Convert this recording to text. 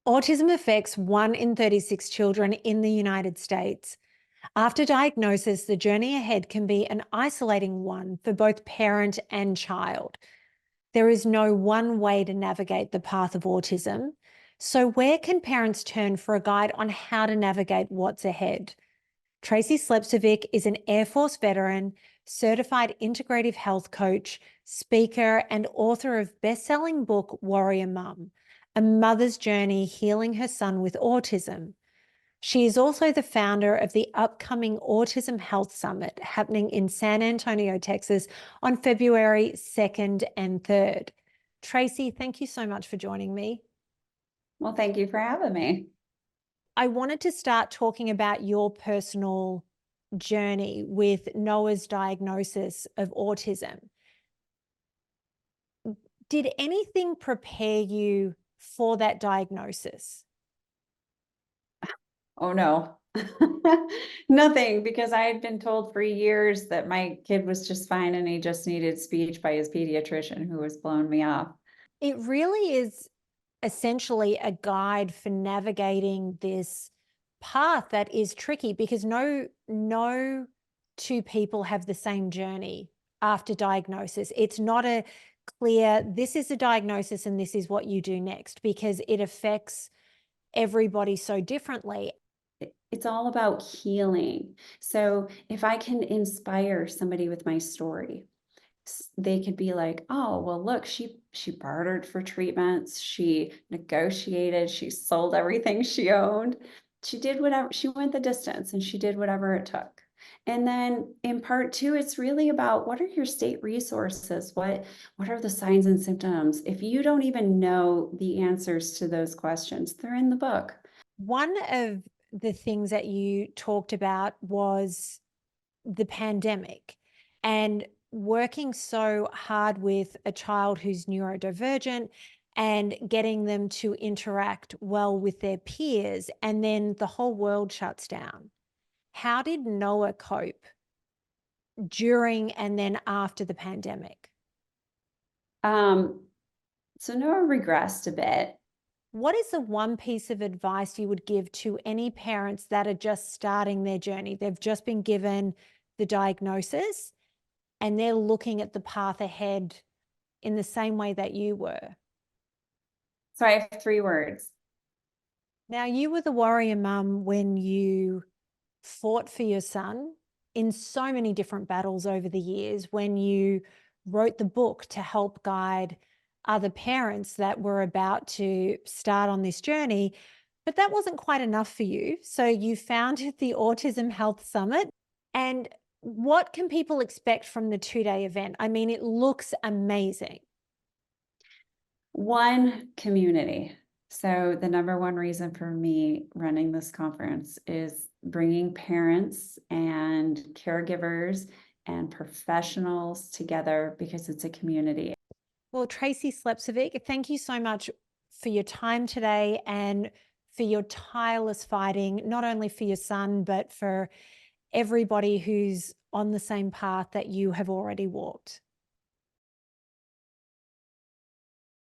Autism affects 1 in 36 children in the United States. After diagnosis, the journey ahead can be an isolating one for both parent and child. There is no one way to navigate the path of autism. So, where can parents turn for a guide on how to navigate what's ahead? Tracy Slepcevic is an Air Force veteran, certified integrative health coach, speaker, and author of best-selling book Warrior Mum, A Mother's Journey Healing Her Son with Autism. She is also the founder of the upcoming Autism Health Summit happening in San Antonio, Texas on February 2nd and 3rd. Tracy, thank you so much for joining me. Well, thank you for having me. I wanted to start talking about your personal journey with Noah's diagnosis of autism. Did anything prepare you for that diagnosis? Oh, no. Nothing, because I had been told for years that my kid was just fine and he just needed speech by his pediatrician who was blowing me off. It really is essentially a guide for navigating this path that is tricky because no two people have the same journey after diagnosis. It's not a clear, this is a diagnosis and this is what you do next, because it affects everybody so differently. It's all about healing. So if I can inspire somebody with my story, they could be like, oh, well, look, she bartered for treatments, she negotiated, she sold everything she owned, she did whatever, she went the distance and she did whatever it took. And then in part two, it's really about what are your state resources? What are the signs and symptoms? If you don't even know the answers to those questions, they're in the book. One of the things that you talked about was the pandemic and working so hard with a child who's neurodivergent and getting them to interact well with their peers, and then the whole world shuts down. How did Noah cope during and then after the pandemic? So Noah regressed a bit. What is the one piece of advice you would give to any parents that are just starting their journey? They've just been given the diagnosis and they're looking at the path ahead in the same way that you were. So I have 3 words. Now, you were the warrior mum when you fought for your son in so many different battles over the years, when you wrote the book to help guide other parents that were about to start on this journey. But that wasn't quite enough for you. So you founded the Autism Health Summit. And what can people expect from the 2-day event? I mean, it looks amazing. One, community. So the number one reason for me running this conference is bringing parents and caregivers and professionals together because it's a community. Well, Tracy Slepcevic, thank you so much for your time today and for your tireless fighting, not only for your son, but for everybody who's on the same path that you have already walked.